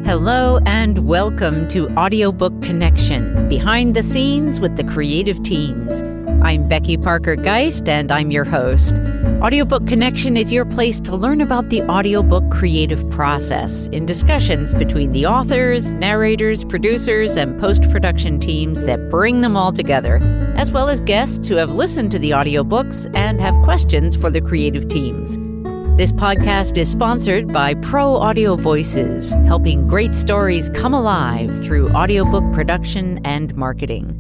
Hello and welcome to Audiobook Connection, behind the scenes with the creative teams. I'm Becky Parker-Geist and I'm your host. Audiobook Connection is your place to learn about the audiobook creative process in discussions between the authors, narrators, producers, and post-production teams that bring them all together, as well as guests who have listened to the audiobooks and have questions for the creative teams. This podcast is sponsored by Pro Audio Voices, helping great stories come alive through audiobook production and marketing.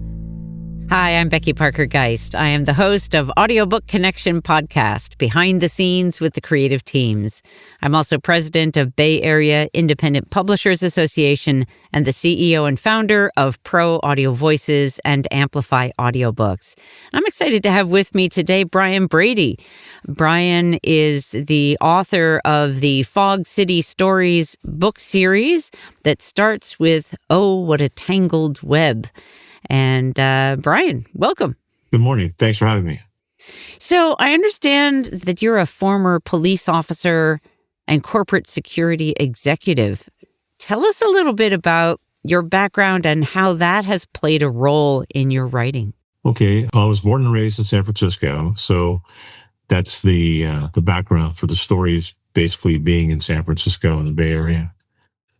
Hi, I'm Becky Parker-Geist. I am the host of Audiobook Connection podcast, Behind the Scenes with the Creative Teams. I'm also president of Bay Area Independent Publishers Association and the CEO and founder of Pro Audio Voices and Amplify Audiobooks. I'm excited to have with me today Brian Brady. Brian is the author of the Fog City Stories book series that starts with Oh, What a Tangled Web. And Brian, welcome. Good morning. Thanks for having me. So I understand that you're a former police officer and corporate security executive. Tell us a little bit about your background and how that has played a role in your writing. Okay. I was born and raised in San Francisco. So that's the background for the stories, basically being in San Francisco in the Bay Area.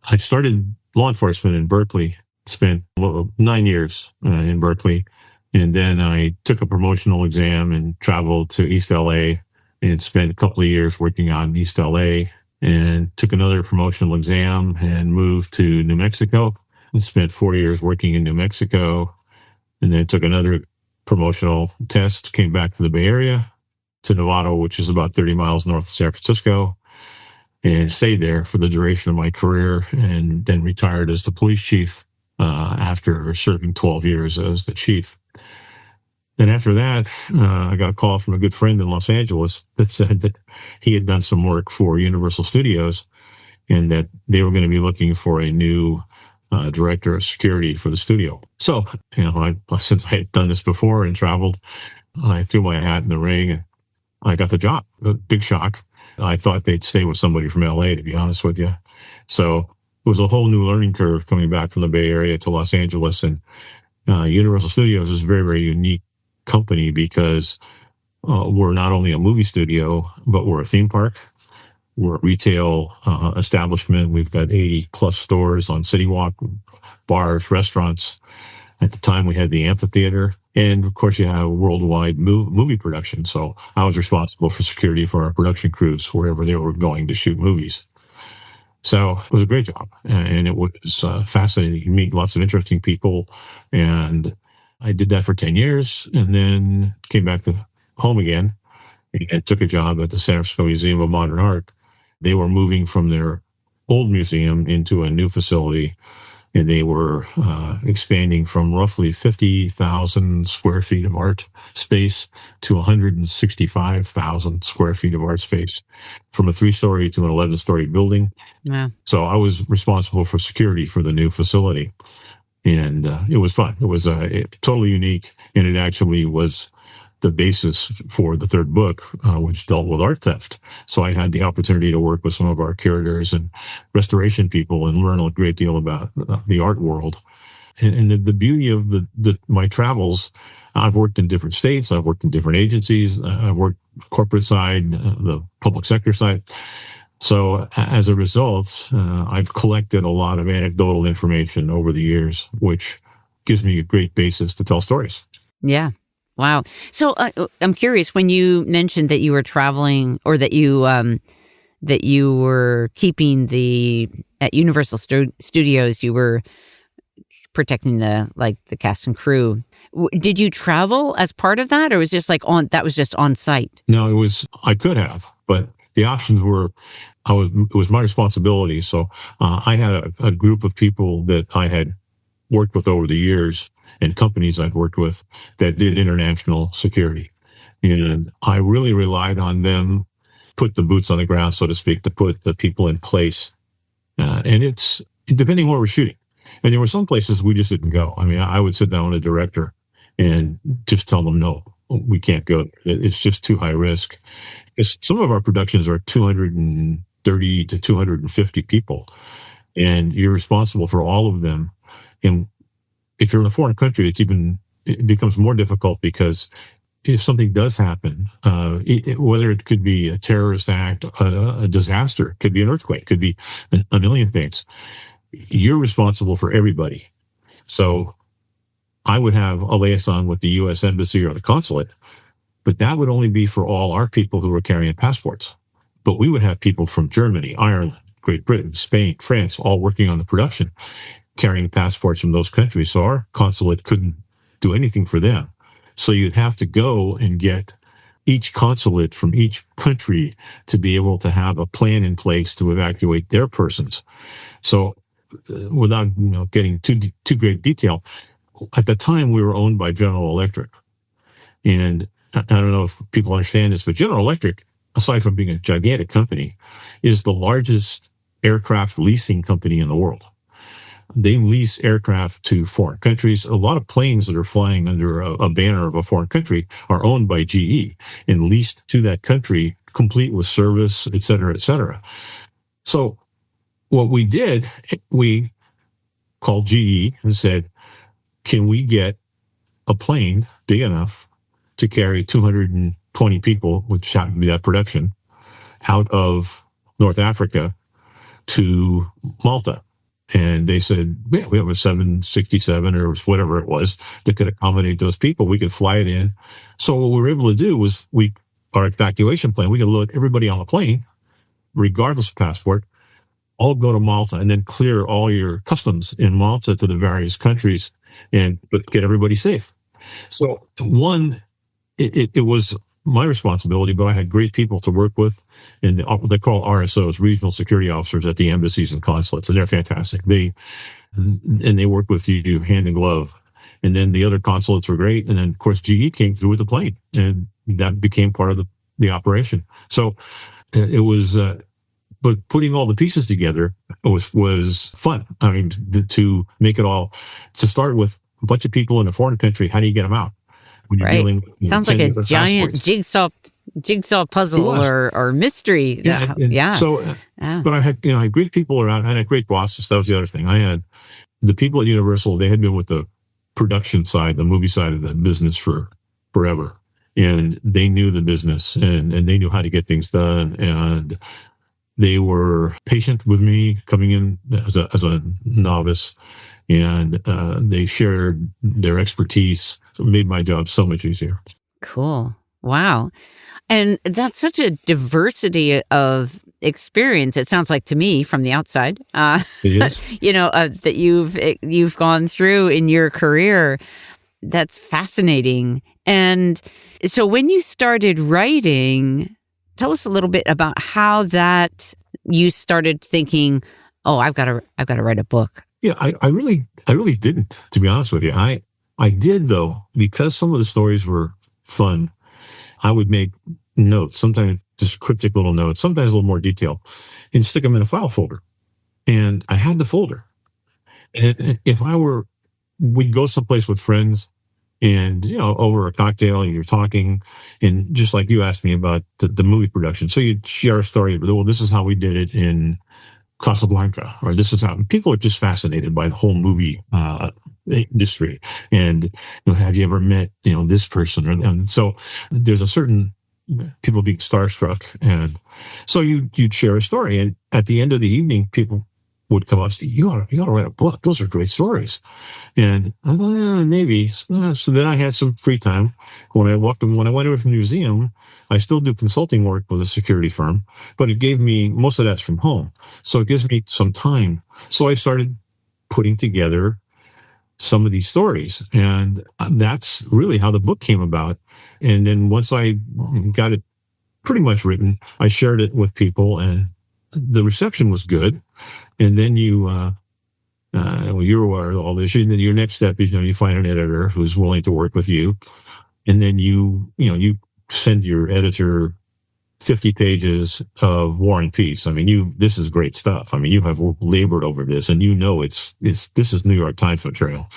I started law enforcement in Berkeley. Spent 9 years in Berkeley. And then I took a promotional exam and traveled to East LA and spent a couple of years working on East LA, and took another promotional exam and moved to New Mexico and spent 4 years working in New Mexico. And then took another promotional test, came back to the Bay Area, to Nevada, which is about 30 miles north of San Francisco, and stayed there for the duration of my career, and then retired as the police chief after serving 12 years as the chief. Then after that, I got a call from a good friend in Los Angeles that said that he had done some work for Universal Studios and that they were going to be looking for a new director of security for the studio. So, since I had done this before and traveled, I threw my hat in the ring and I got the job. A big shock. I thought they'd stay with somebody from LA, to be honest with you. So it was a whole new learning curve coming back from the Bay Area to Los Angeles. And Universal Studios is a very, very unique company because we're not only a movie studio, but we're a theme park. We're a retail establishment. We've got 80 plus stores on City Walk, bars, restaurants. At the time, we had the amphitheater. And of course, you have worldwide movie production. So I was responsible for security for our production crews wherever they were going to shoot movies. So it was a great job, and it was fascinating. You meet lots of interesting people, and I did that for 10 years, and then came back to home again and took a job at the San Francisco Museum of Modern Art. They were moving from their old museum into a new facility, and they were expanding from roughly 50,000 square feet of art space to 165,000 square feet of art space, from a 3-story to an 11-story building. Yeah. So I was responsible for security for the new facility. And it was fun. It was totally unique. And it actually was the basis for the third book, which dealt with art theft. So I had the opportunity to work with some of our curators and restoration people and learn a great deal about the art world. And the beauty of my travels, I've worked in different states. I've worked in different agencies. I've worked corporate side, the public sector side. So as a result, I've collected a lot of anecdotal information over the years, which gives me a great basis to tell stories. Yeah. Wow. So I'm curious, when you mentioned that you were traveling, or that you were keeping at Universal Studios, you were protecting the cast and crew. Did you travel as part of that, or was just that was just on site? No, I could have, but the options were, it was my responsibility. So I had a group of people that I had worked with over the years, and companies I'd worked with that did international security. And I really relied on them, put the boots on the ground, so to speak, to put the people in place. And it's depending where we're shooting. And there were some places we just didn't go. I mean, I would sit down with a director and just tell them, no, we can't go. It's just too high risk. Because some of our productions are 230 to 250 people. and you're responsible for all of them. And if you're in a foreign country, it becomes more difficult, because if something does happen, whether it could be a terrorist act, a disaster, could be an earthquake, could be a million things, you're responsible for everybody. So I would have a liaison with the U.S. Embassy or the consulate, but that would only be for all our people who were carrying passports. But we would have people from Germany, Ireland, Great Britain, Spain, France, all working on the production, carrying passports from those countries. So our consulate couldn't do anything for them. So you'd have to go and get each consulate from each country to be able to have a plan in place to evacuate their persons. So without getting too great detail, at the time we were owned by General Electric. And I don't know if people understand this, but General Electric, aside from being a gigantic company, is the largest aircraft leasing company in the world. They lease aircraft to foreign countries. A lot of planes that are flying under a banner of a foreign country are owned by GE and leased to that country, complete with service, et cetera, et cetera. So what we did, we called GE and said, can we get a plane big enough to carry 220 people, which happened to be that production, out of North Africa to Malta? And they said, yeah, we have a 767 or whatever it was that could accommodate those people. We could fly it in. So what we were able to do was our evacuation plan, we could load everybody on the plane, regardless of passport, all go to Malta and then clear all your customs in Malta to the various countries but get everybody safe. So it was my responsibility, but I had great people to work with, and they call RSOs, regional security officers, at the embassies and consulates, and they're fantastic. They work with you hand in glove. And then the other consulates were great, and then of course GE came through with the plane, and that became part of the operation. So it was, but putting all the pieces together was fun. I mean, to make it all, to start with a bunch of people in a foreign country, how do you get them out? When you're dealing with, sounds like a giant jigsaw puzzle or mystery. Yeah. So, but I had great people around. I had great bosses. That was the other thing. I had the people at Universal. They had been with the production side, the movie side of the business for forever, and they knew the business and they knew how to get things done. And they were patient with me coming in as a novice, and they shared their expertise. So it made my job so much easier. Cool. Wow. And that's such a diversity of experience, it sounds like to me from the outside, It is. that you've gone through in your career. That's fascinating. And so when you started writing, tell us a little bit about how that you started thinking, oh, I've got to write a book. Yeah, I really didn't, to be honest with you. I did, though, because some of the stories were fun. I would make notes, sometimes just cryptic little notes, sometimes a little more detail, and stick them in a file folder. And I had the folder. And if we'd go someplace with friends and, over a cocktail, and you're talking, and just like you asked me about the movie production. So you'd share a story, well, this is how we did it in Casablanca, or this is how people are just fascinated by the whole movie industry. And have you ever met this person? And so there's a certain people being starstruck, and so you'd share a story, and at the end of the evening, people would come up and say, you ought to write a book. Those are great stories. And I thought, maybe. So then I had some free time. When I went over from the museum, I still do consulting work with a security firm, but it gave me, most of that's from home. So it gives me some time. So I started putting together some of these stories, and that's really how the book came about. And then once I got it pretty much written, I shared it with people, and the reception was good. And then you're aware of all this. And then your next step is, you find an editor who's willing to work with you. And then you send your editor 50 pages of War and Peace. I mean, this is great stuff. I mean, you have labored over this, and this is New York Times material.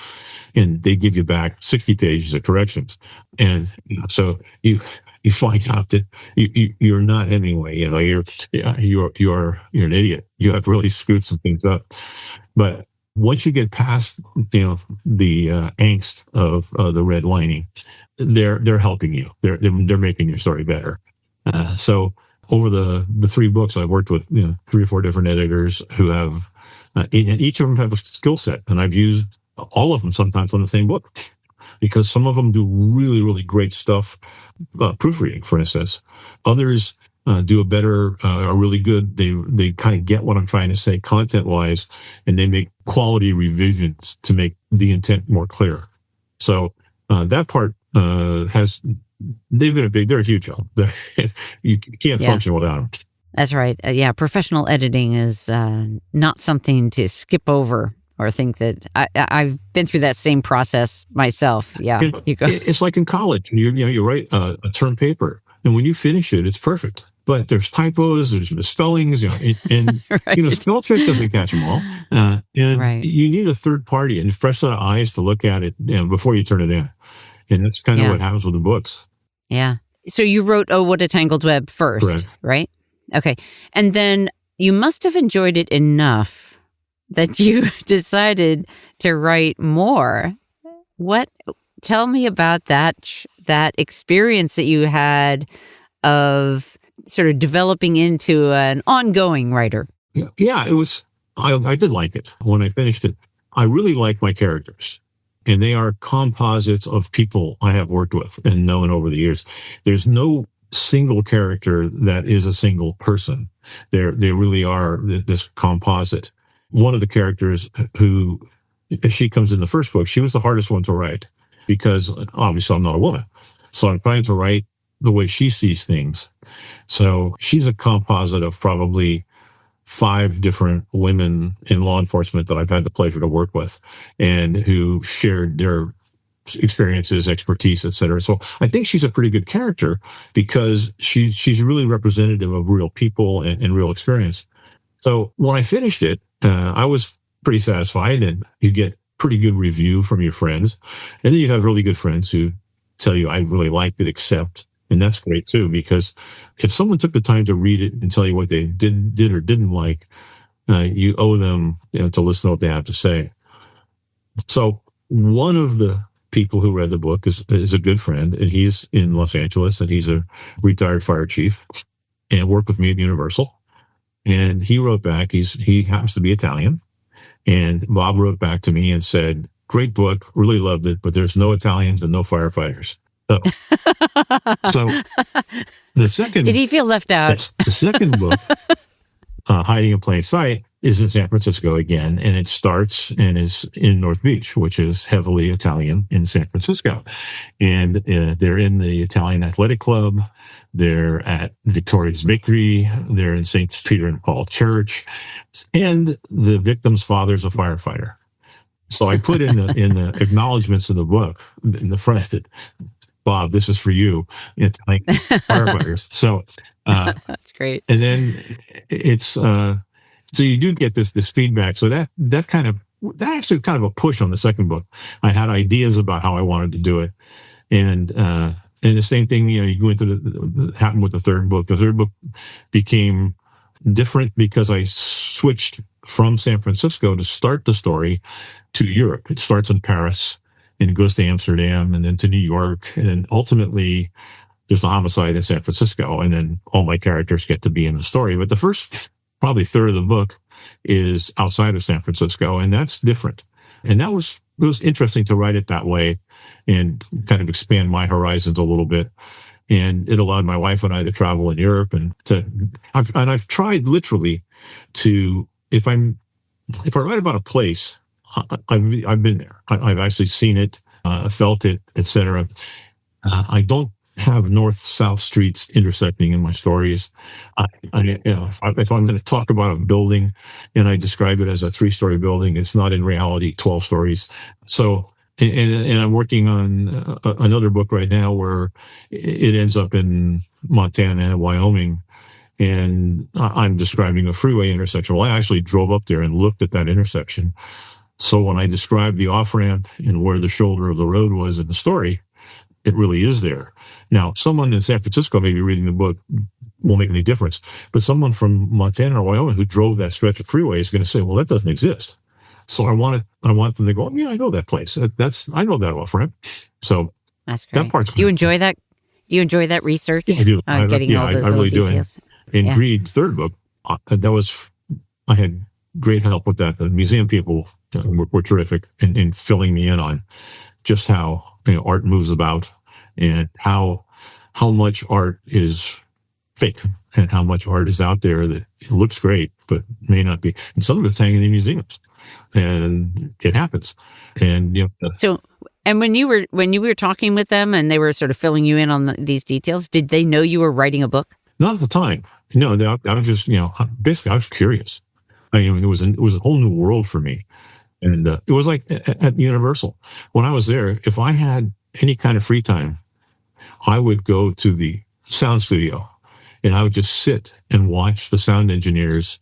And they give you back 60 pages of corrections. And so you find out that you're not Hemingway. You're an idiot. You have really screwed some things up. But once you get past, the angst of the redlining, they're helping you. They're making your story better. So over the three books, I've worked with 3 or 4 different editors who have, and each of them have a skill set, and I've used all of them sometimes on the same book, because some of them do really, really great stuff, proofreading, for instance. Others do are really good. They kind of get what I'm trying to say content-wise, and they make quality revisions to make the intent more clear. So that part they're a huge help. You can't function without them. That's right. Professional editing is not something to skip over or think that I've been through that same process myself. Yeah, you go. It's like in college. You write a term paper, and when you finish it, it's perfect. But there's typos, there's misspellings, and right. Spell check doesn't catch them all. And right. You need a third party and a fresh set of eyes to look at it before you turn it in. And that's kind of what happens with the books. Yeah. So you wrote "Oh, What a Tangled Web" first, correct, right? Okay. And then you must have enjoyed it enough that you decided to write more. Tell me about that experience that you had of sort of developing into an ongoing writer. Yeah, it was, I did like it when I finished it. I really like my characters, and they are composites of people I have worked with and known over the years. There's no single character that is a single person. They really are this composite. One of the characters who, she comes in the first book, she was the hardest one to write because obviously I'm not a woman. So I'm trying to write the way she sees things. So she's a composite of probably 5 different women in law enforcement that I've had the pleasure to work with and who shared their experiences, expertise, etc. So I think she's a pretty good character because she's really representative of real people and real experience. So when I finished it, I was pretty satisfied, and you get pretty good review from your friends. And then you have really good friends who tell you, I really liked it, and that's great too, because if someone took the time to read it and tell you what they did or didn't like, you owe them to listen to what they have to say. So one of the people who read the book is a good friend, and he's in Los Angeles, and he's a retired fire chief and worked with me at Universal. And he wrote back, he happens to be Italian, and Bob wrote back to me and said, great book, really loved it, but there's no Italians and no firefighters. So the second... Did he feel left out? The second book, Hiding in Plain Sight, is in San Francisco again, and it starts and is in North Beach, which is heavily Italian in San Francisco. And they're in the Italian Athletic Club. They're at Victoria's Bakery. They're in St. Peter and Paul Church. And the victim's father's a firefighter. So I put in the acknowledgments of the book, in the front, that, Bob, this is for you, Italian firefighters. So that's great. And then it's so you do get this feedback. So that actually kind of a push on the second book. I had ideas about how I wanted to do it, and the same thing. You go into happened with the third book. The third book became different because I switched from San Francisco to start the story to Europe. It starts in Paris and it goes to Amsterdam and then to New York, and then ultimately there's a homicide in San Francisco, and then all my characters get to be in the story. But the first probably third of the book is outside of San Francisco, and that's different. And it was interesting to write it that way and kind of expand my horizons a little bit. And it allowed my wife and I to travel in Europe, and I've tried literally to, if I write about a place, I've been there. I've actually seen it, felt it, etc. I don't have north-south streets intersecting in my stories. If I'm going to talk about a building and I describe it as a 3-story building, it's not in reality 12 stories. So, and I'm working on another book right now where it ends up in Montana and Wyoming, and I'm describing a freeway intersection. Well, I actually drove up there and looked at that intersection. So when I described the off-ramp and where the shoulder of the road was in the story, it really is there. Now, someone in San Francisco maybe reading the book won't make any difference, but someone from Montana or Wyoming who drove that stretch of freeway is going to say, well, that doesn't exist. So I want them to go, yeah, I know that place. I know that off ramp. So that's great. That part. Do you enjoy that? Do you enjoy that research? Yeah, I do. Getting all those little really details. In Greed's third book, I had great help with that. The museum people were terrific in filling me in on just how art moves about and how much art is fake and how much art is out there that it looks great but may not be. And some of it's hanging in museums, and it happens. And so. And when you were talking with them and they were sort of filling you in on these details, did they know you were writing a book? Not at the time. No, I was just basically I was curious. I mean, it was a whole new world for me, and it was like at Universal when I was there. If I had any kind of free time, I would go to the sound studio, and I would just sit and watch the sound engineers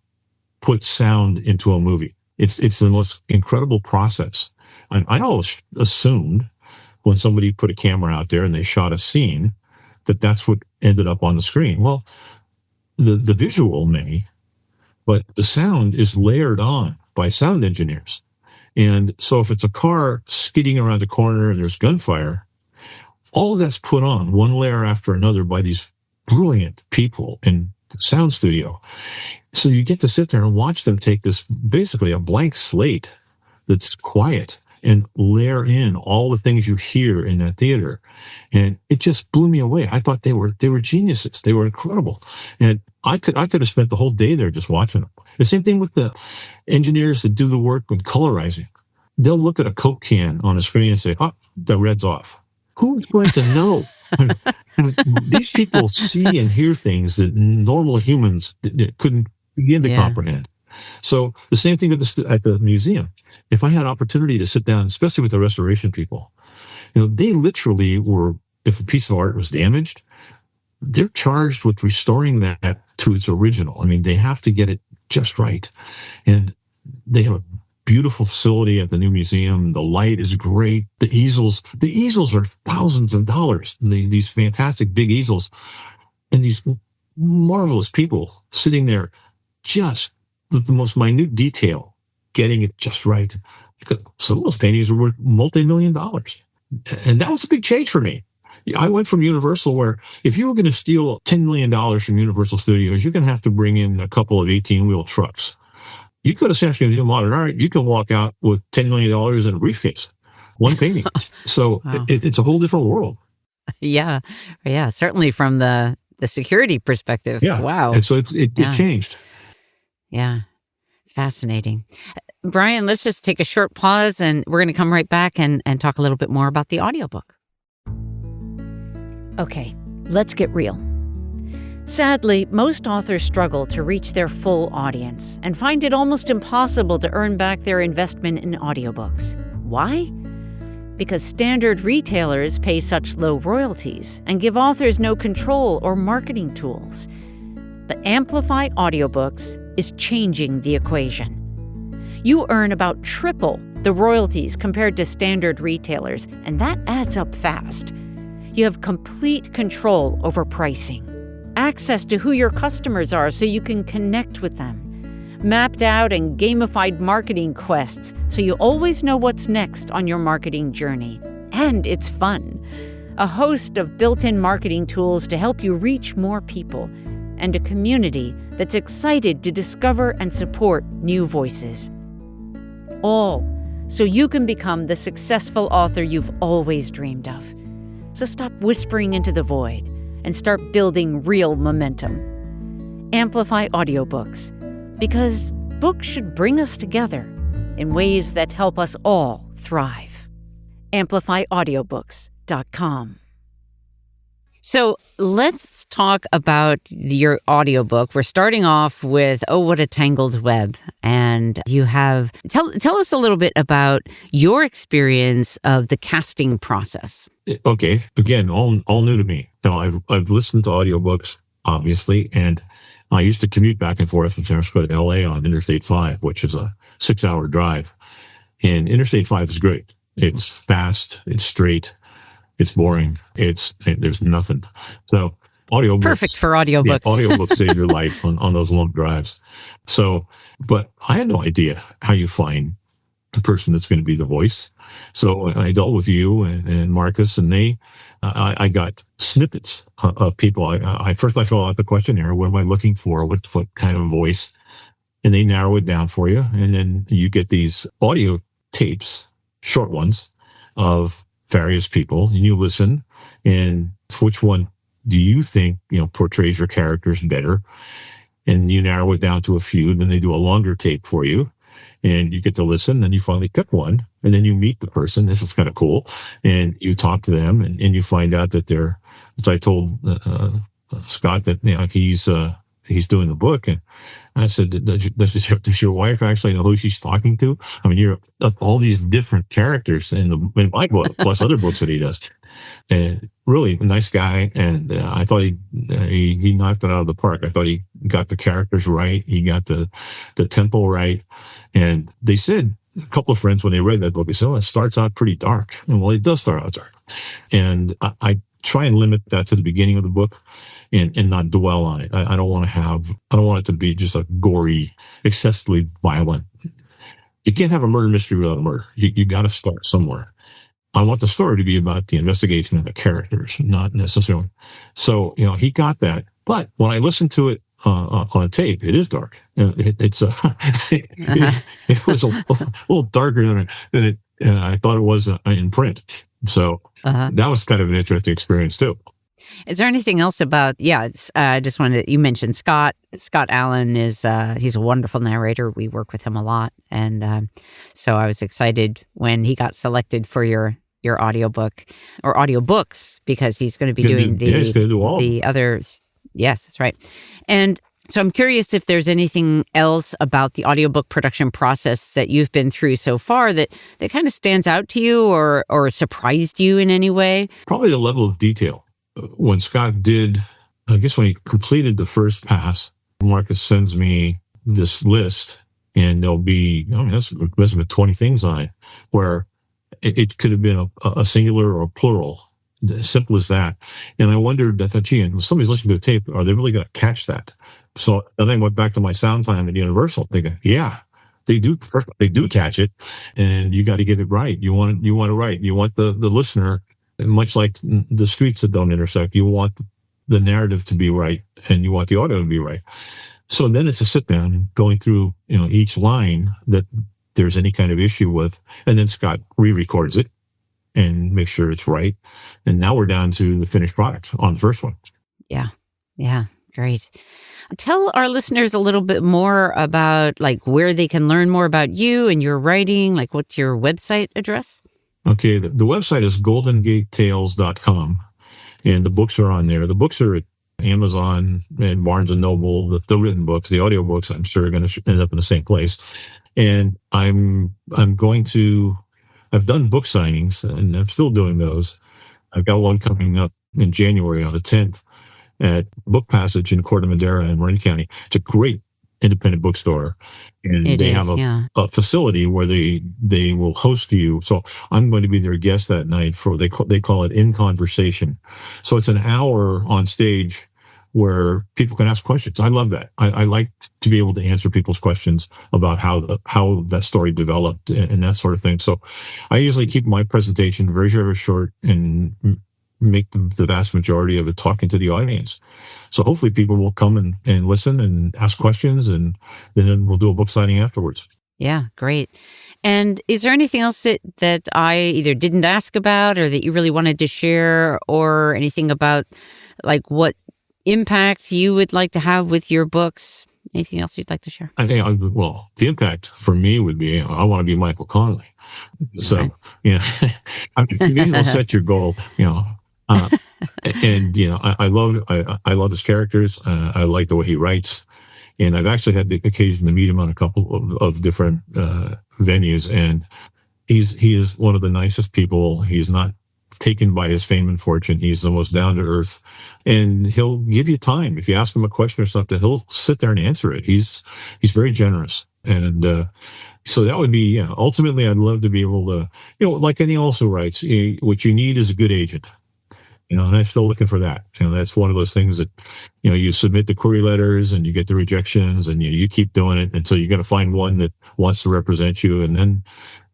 put sound into a movie. It's the most incredible process. I always assumed when somebody put a camera out there and they shot a scene that that's what ended up on the screen. Well, the visual may, but the sound is layered on by sound engineers. And so if it's a car skidding around a corner and there's gunfire, all of that's put on one layer after another by these brilliant people in the sound studio. So you get to sit there and watch them take this basically a blank slate that's quiet and layer in all the things you hear in that theater. And it just blew me away. I thought they were geniuses. They were incredible. And I could have spent the whole day there just watching them. The same thing with the engineers that do the work with colorizing. They'll look at a Coke can on a screen and say, oh, the red's off. Who's going to know? These people see and hear things that normal humans couldn't begin to comprehend. So the same thing at the museum. If I had opportunity to sit down, especially with the restoration people, they literally were, if a piece of art was damaged, they're charged with restoring that to its original. I mean, they have to get it just right. And they have a beautiful facility at the new museum. The light is great. The easels are thousands of dollars. These fantastic big easels. And these marvelous people sitting there just with the most minute detail, getting it just right. Because some of those paintings were worth multi-million dollars. And that was a big change for me. I went from Universal, where if you were going to steal $10 million from Universal Studios, you're going to have to bring in a couple of 18-wheel trucks. You go to San Francisco Modern Art, you can walk out with $10 million in a briefcase, one painting. So wow. It's a whole different world. Yeah. Certainly from the security perspective. Yeah. Wow. And so it changed. Yeah. Fascinating. Brian, let's just take a short pause and we're going to come right back and talk a little bit more about the audiobook. Okay, let's get real. Sadly, most authors struggle to reach their full audience and find it almost impossible to earn back their investment in audiobooks. Why? Because standard retailers pay such low royalties and give authors no control or marketing tools. But Amplify Audiobooks is changing the equation. You earn about triple the royalties compared to standard retailers, and that adds up fast. You have complete control over pricing, access to who your customers are so you can connect with them, mapped out and gamified marketing quests so you always know what's next on your marketing journey. And it's fun. A host of built-in marketing tools to help you reach more people, and a community that's excited to discover and support new voices. All so you can become the successful author you've always dreamed of. So stop whispering into the void and start building real momentum. Amplify Audiobooks, because books should bring us together in ways that help us all thrive. AmplifyAudiobooks.com. So let's talk about your audiobook. We're starting off with Oh, What a Tangled Web. And you have, tell us a little bit about your experience of the casting process. Okay. Again, all new to me. Now, I've listened to audiobooks, obviously, and I used to commute back and forth from San Francisco to LA on Interstate 5, which is a 6-hour drive. And Interstate 5 is great. It's fast, it's straight. It's boring. There's nothing. So audiobooks, perfect for audiobooks. Audiobooks save your life on those long drives. So, but I had no idea how you find the person that's going to be the voice. So I dealt with you and Marcus, and I got snippets of people. I first I fill out the questionnaire. What am I looking for? What kind of voice? And they narrow it down for you. And then you get these audio tapes, short ones, of various people, and you listen. And which one do you think portrays your characters better? And you narrow it down to a few. And then they do a longer tape for you, and you get to listen. And you finally pick one, and then you meet the person. This is kind of cool. And you talk to them, and you find out that they're, as I told Scott, that he's doing the book. And I said, does your wife actually know who she's talking to? I mean, you're all these different characters in my book, plus other books that he does. And really nice guy. And I thought he knocked it out of the park. I thought he got the characters right. He got the tempo right. And they said, a couple of friends, when they read that book, they said, it starts out pretty dark. And well, it does start out dark. And I try and limit that to the beginning of the book and not dwell on it. I don't want it to be just a gory, excessively violent. You can't have a murder mystery without a murder. You got to start somewhere. I want the story to be about the investigation and the characters, not necessarily. So, he got that. But when I listened to it on tape, it is dark. It was a little darker than it I thought it was in print. So that was kind of an interesting experience too. Is there anything else about? Yeah, I just wanted. You mentioned Scott. Scott Allen he's a wonderful narrator. We work with him a lot, and so I was excited when he got selected for your audiobook or audiobooks, because he's going to be doing the others. Yes, that's right. And so I'm curious if there's anything else about the audiobook production process that you've been through so far that kind of stands out to you or surprised you in any way. Probably the level of detail. When Scott did, I guess when he completed the first pass, Marcus sends me this list, and there'll be, there's been 20 things on it, where it could have been a singular or a plural, as simple as that. And I wondered, I thought, gee, somebody's listening to a tape, are they really going to catch that? So then I went back to my sound time at Universal, thinking, yeah, they do. First, they do catch it, and you got to get it right. You want it right. You want the listener, much like the streets that don't intersect, you want the narrative to be right, and you want the audio to be right. So then it's a sit down going through, each line that there's any kind of issue with, and then Scott re-records it and makes sure it's right. And now we're down to the finished product on the first one. Yeah. Great. Tell our listeners a little bit more about where they can learn more about you and your writing. What's your website address? Okay. The website is goldengatetales.com, and the books are on there. The books are at Amazon and Barnes and Noble. The written books, the audiobooks, I'm sure are going to end up in the same place. And I've done book signings, and I'm still doing those. I've got one coming up in January on the 10th at Book Passage in Corte Madera in Marin County. It's a great independent bookstore, and they have a facility where they will host you. So I'm going to be their guest that night for they call it In Conversation. So it's an hour on stage where people can ask questions. I love that. I like to be able to answer people's questions about how that story developed and that sort of thing. So I usually keep my presentation very, very short and make the vast majority of it talking to the audience. So hopefully people will come and listen and ask questions, and then we'll do a book signing afterwards. Yeah, great. And is there anything else that I either didn't ask about or that you really wanted to share, or anything about what impact you would like to have with your books? Anything else you'd like to share? I think, the impact for me would be, I want to be Michael Connelly. So, right. You'll set your goal, and I love his characters. I like the way he writes, and I've actually had the occasion to meet him on a couple of different venues, and he is one of the nicest people. He's not taken by his fame and fortune. He's the most down to earth, and he'll give you time. If you ask him a question or something, he'll sit there and answer it. He's very generous. And so that would be, ultimately, I'd love to be able to, like any also writes, what you need is a good agent. And I'm still looking for that. That's one of those things that, you submit the query letters and you get the rejections, and you keep doing it until you're going to find one that wants to represent you. And then,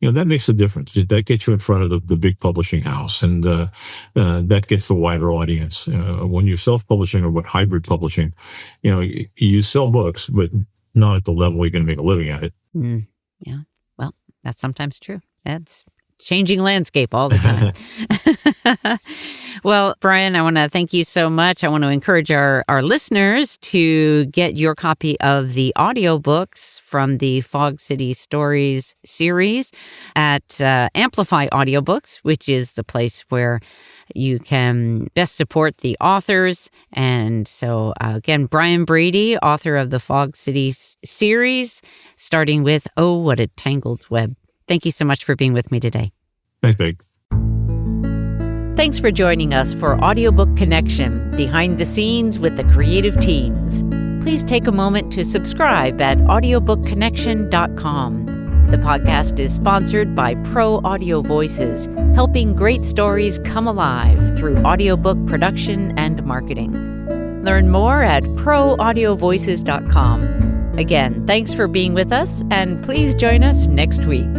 that makes a difference. That gets you in front of the big publishing house, and that gets the wider audience. When you're self-publishing or what hybrid publishing, you sell books, but not at the level you're going to make a living at it. Yeah. Well, that's sometimes true. That's changing landscape all the time. Well, Brian, I want to thank you so much. I want to encourage our listeners to get your copy of the audiobooks from the Fog City Stories series at Amplify Audiobooks, which is the place where you can best support the authors. And so, again, Brian Brady, author of the Fog City series, starting with Oh, What a Tangled Web. Thank you so much for being with me today. Thanks, Meg. Thanks for joining us for Audiobook Connection, behind the scenes with the creative teams. Please take a moment to subscribe at audiobookconnection.com. The podcast is sponsored by Pro Audio Voices, helping great stories come alive through audiobook production and marketing. Learn more at proaudiovoices.com. Again, thanks for being with us, and please join us next week.